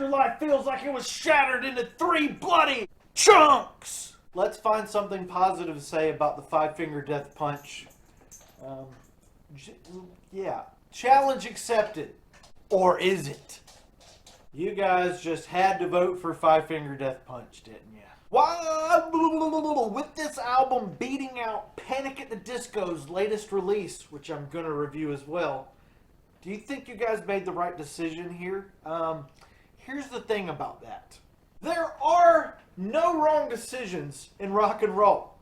Afterlife feels like it was shattered into 3 bloody chunks. Let's find something positive to say about the Finger Death Punch. Yeah. Challenge accepted. Or is it? You guys just had to vote for Finger Death Punch, didn't you? Why? With this album beating out Panic at the Disco's latest release, which I'm going to review as well, do you think you guys made the right decision here? Here's the thing about that. There are no wrong decisions in rock and roll.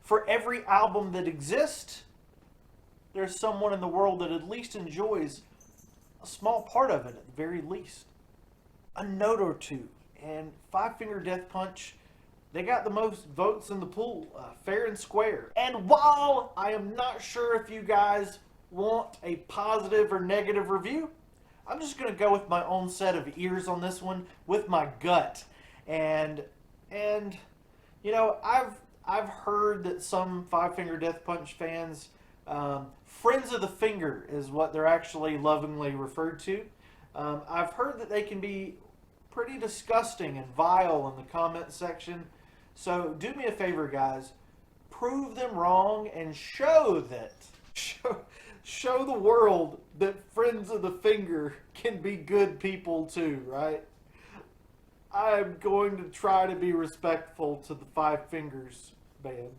For every album that exists, there's someone in the world that at least enjoys a small part of it, at the very least. A note or two. And Finger Death Punch, they got the most votes in the pool, fair and square. And while I am not sure if you guys want a positive or negative review, I'm just going to go with my own set of ears on this one, with my gut. And you know, I've heard that some Finger Death Punch fans, friends of the finger is what they're actually lovingly referred to. I've heard that they can be pretty disgusting and vile in the comment section. So do me a favor, guys. Prove them wrong and show the world that friends of the finger can be good people too, right? I'm going to try to be respectful to the Five Fingers band.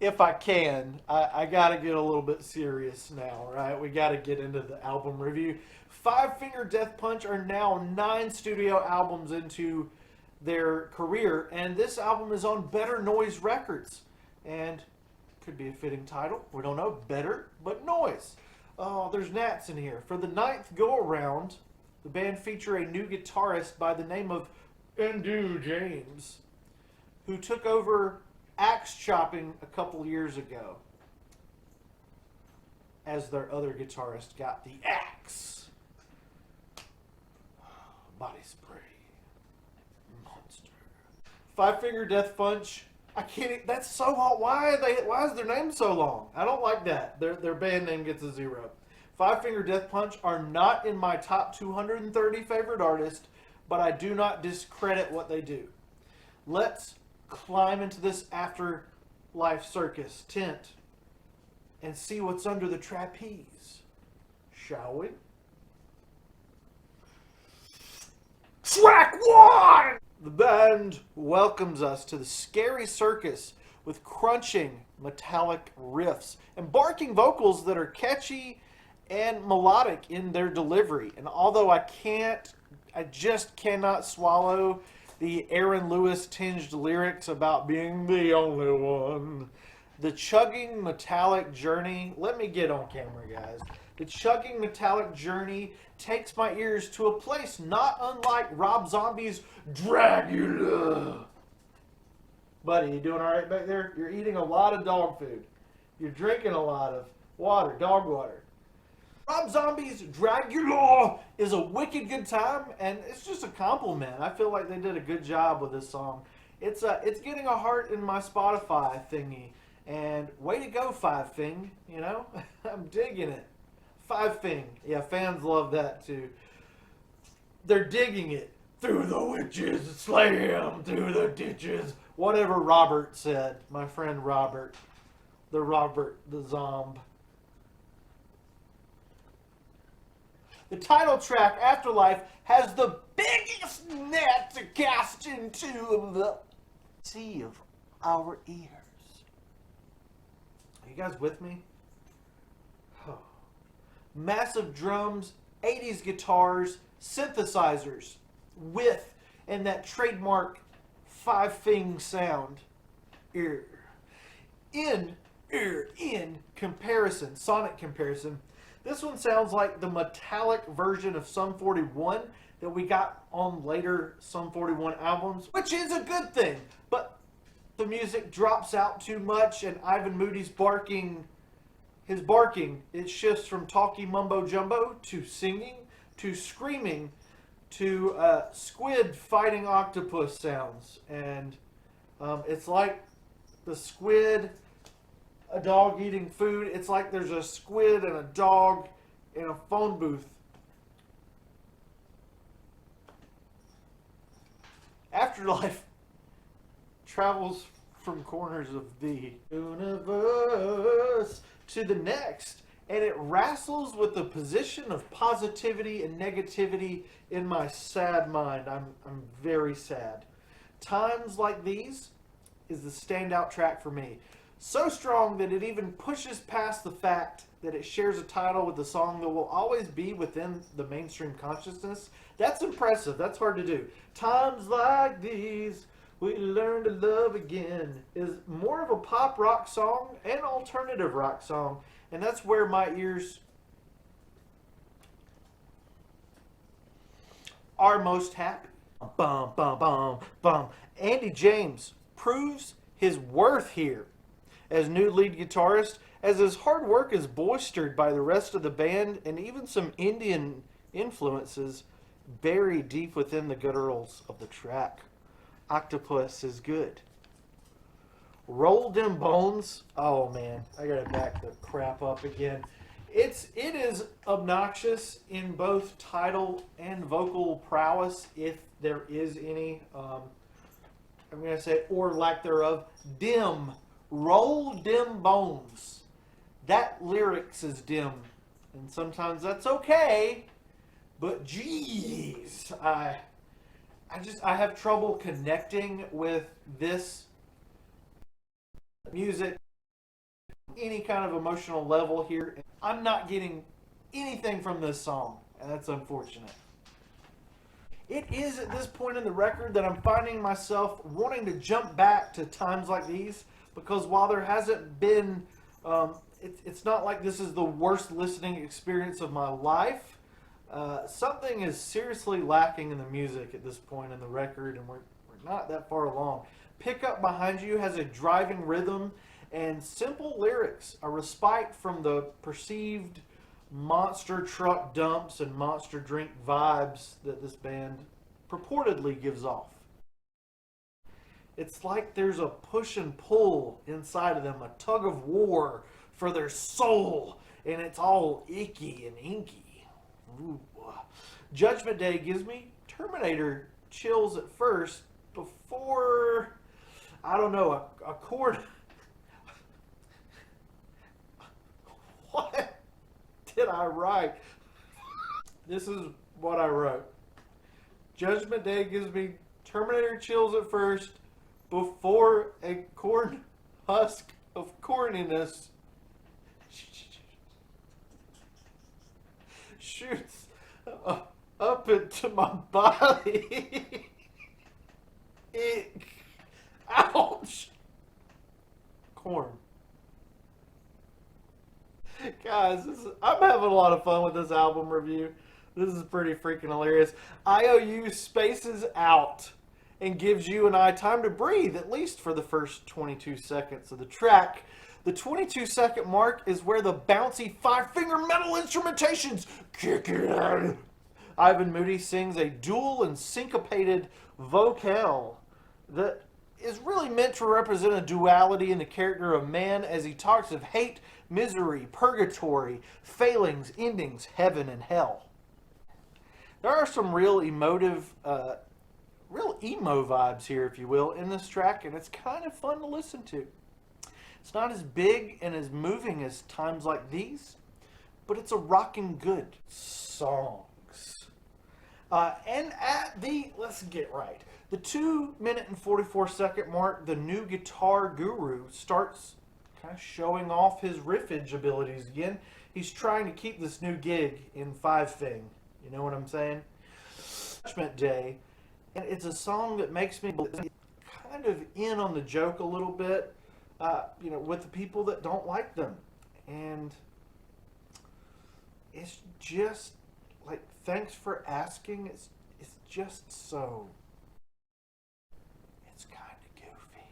If I can. I gotta get a little bit serious now, right? We gotta get into the album review. Finger Death Punch are now 9 studio albums into their career, and this album is on Better Noise Records. And could be a fitting title. We don't know. Better, but Noise. Oh, there's gnats in here. For the 9th go-around, the band feature a new guitarist by the name of Andrew James, who took over axe chopping a couple years ago, as their other guitarist got the axe. Body spray. Monster. Finger Death Punch. I can't. That's so hard. Why is their name so long? I don't like that. Their band name gets a 0. Finger Death Punch are not in my top 230 favorite artists, but I do not discredit what they do. Let's climb into this afterlife circus tent and see what's under the trapeze, shall we? Track 1! The band welcomes us to the scary circus with crunching metallic riffs and barking vocals that are catchy and melodic in their delivery. And although I just cannot swallow the Aaron Lewis tinged lyrics about being the only one, the chugging metallic journey, let me get on camera, guys. The chugging metallic journey takes my ears to a place not unlike Rob Zombie's Dragula. Buddy, you doing all right back there? You're eating a lot of dog food. You're drinking a lot of water, dog water. Rob Zombie's Dragula is a wicked good time, and it's just a compliment. I feel like they did a good job with this song. It's getting a heart in my Spotify thingy, and way to go, Five Fing. You know, I'm digging it. Five Fing, yeah, fans love that too. They're digging it. Through the witches, slam through the ditches. Whatever Robert said, my friend Robert, the Zomb. The title track, Afterlife, has the biggest net to cast into the sea of our ears. Are you guys with me? Oh. Massive drums, 80s guitars, synthesizers, with and that trademark Five Fing sound. In comparison, sonic comparison, this one sounds like the metallic version of Sum 41 that we got on later Sum 41 albums, which is a good thing, but the music drops out too much, and Ivan Moody's barking, it shifts from talky mumbo jumbo to singing to screaming to squid fighting octopus sounds. And it's like the squid, a dog eating food. It's like there's a squid and a dog in a phone booth Afterlife travels from corners of the universe to the next, and it wrestles with the position of positivity and negativity in my sad mind. I'm very sad. Times Like These is the standout track for me. So strong that it even pushes past the fact that it shares a title with a song that will always be within the mainstream consciousness. That's impressive. That's hard to do. Times Like These, we learn to love again is more of a pop rock song and alternative rock song, and that's where my ears are most happy. Bum, bum, bum, bum. Andy James proves his worth here as new lead guitarist, as his hard work is bolstered by the rest of the band and even some Indian influences buried deep within the gutturals of the track. Octopus is good. Roll Them Bones. Oh man, I gotta back the crap up again. It is obnoxious in both title and vocal prowess, if there is any. I'm gonna say, or lack thereof. Dim. Roll Dim Bones. That lyrics is dim, and sometimes that's okay. But geez, I have trouble connecting with this music, any kind of emotional level here. I'm not getting anything from this song, and that's unfortunate. It is at this point in the record that I'm finding myself wanting to jump back to Times Like These, because while there hasn't been, it's not like this is the worst listening experience of my life. Something is seriously lacking in the music at this point in the record, and we're not that far along. Pickup Behind You has a driving rhythm and simple lyrics, a respite from the perceived monster truck dumps and monster drink vibes that this band purportedly gives off. It's like there's a push and pull inside of them, a tug of war for their soul, and it's all icky and inky. Ooh. Judgment Day gives me Terminator chills at first before, I don't know, a chord. What did I write? This is what I wrote. Judgment Day gives me Terminator chills at first before a corn husk of corniness shoots up into my body. Ouch. Corn. Guys, I'm having a lot of fun with this album review. This is pretty freaking hilarious. IOU spaces out and gives you and I time to breathe, at least for the first 22 seconds of the track. The 22-second mark is where the bouncy five-finger metal instrumentations kick in. Ivan Moody sings a dual and syncopated vocale that is really meant to represent a duality in the character of man as he talks of hate, misery, purgatory, failings, endings, heaven, and hell. There are some real emotive, real emo vibes here, if you will, in this track, and it's kind of fun to listen to. It's not as big and as moving as Times Like These, but it's a rockin' good songs. And at the, let's get right, the 2-minute and 44-second mark, the new guitar guru starts kind of showing off his riffage abilities again. He's trying to keep this new gig in 5-thing. You know what I'm saying? Judgment Day. And it's a song that makes me kind of in on the joke a little bit, with the people that don't like them. And it's just like, thanks for asking. It's just so, it's kind of goofy.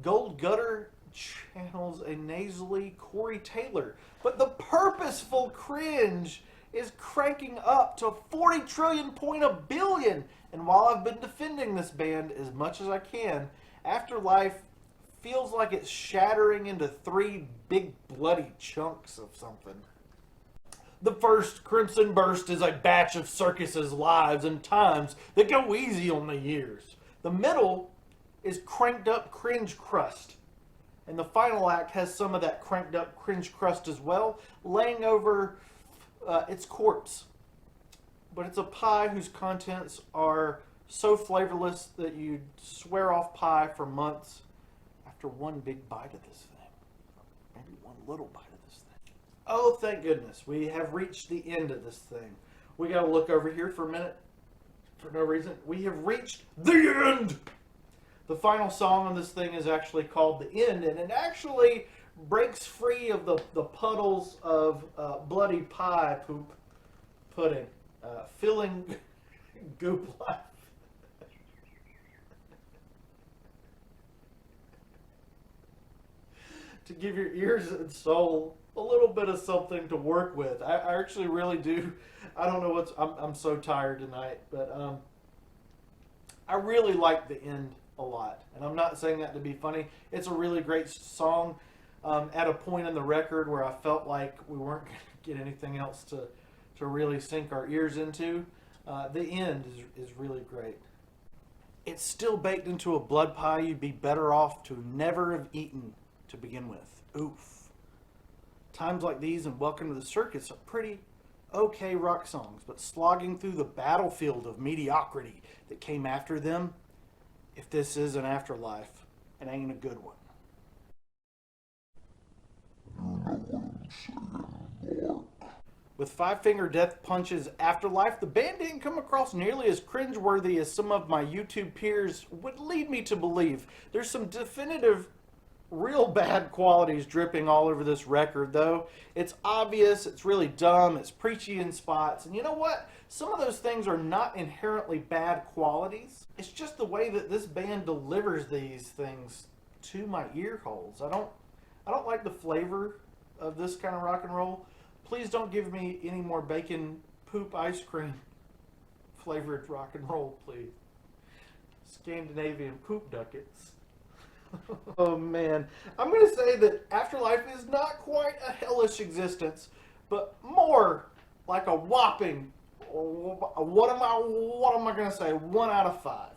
Gold Gutter channels a nasally Corey Taylor, but the purposeful cringe is cranking up to 40 trillion point a billion. And while I've been defending this band as much as I can, Afterlife feels like it's shattering into 3 big bloody chunks of something. The first Crimson Burst is a batch of circuses, lives, and times that go easy on the years. The middle is cranked up cringe crust. And the final act has some of that cranked up cringe crust as well, laying over its corpse. But it's a pie whose contents are so flavorless that you'd swear off pie for months after one big bite of this thing. Maybe one little bite of this thing. Oh, thank goodness. We have reached the end of this thing. We got to look over here for a minute for no reason. We have reached the end! The final song on this thing is actually called The End, and it actually breaks free of the puddles of bloody pie poop pudding, filling goop life. To give your ears and soul a little bit of something to work with. I actually really do. I don't know I'm so tired tonight, but I really like The End a lot, and I'm not saying that to be funny. It's a really great song at a point in the record where I felt like we weren't going to get anything else to really sink our ears into. The End is really great. It's still baked into a blood pie you'd be better off to never have eaten to begin with. Oof. Times like these and Welcome to the Circus are pretty okay rock songs, but slogging through the battlefield of mediocrity that came after them, if this is an afterlife, it ain't a good one. With Finger Death Punch's Afterlife, the band didn't come across nearly as cringeworthy as some of my YouTube peers would lead me to believe. There's some definitive, real bad qualities dripping all over this record, though. It's obvious, it's really dumb, it's preachy in spots, and you know what? Some of those things are not inherently bad qualities. It's just the way that this band delivers these things to my ear holes. I don't like the flavor of this kind of rock and roll. Please don't give me any more bacon poop ice cream flavored rock and roll, please. Scandinavian poop ducats. Oh man. I'm going to say that Afterlife is not quite a hellish existence, but more like a whopping, what am I going to say, 1 out of 5.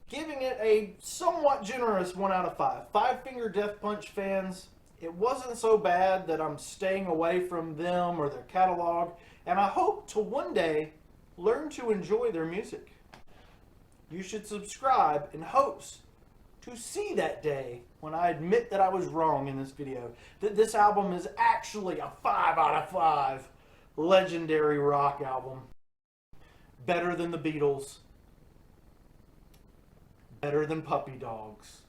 Giving it a somewhat generous 1 out of 5. Finger Death Punch fans, it wasn't so bad that I'm staying away from them or their catalog, and I hope to one day learn to enjoy their music. You should subscribe in hopes to see that day when I admit that I was wrong in this video, that this album is actually a 5 out of 5 legendary rock album. Better than the Beatles. Better than Puppy Dogs.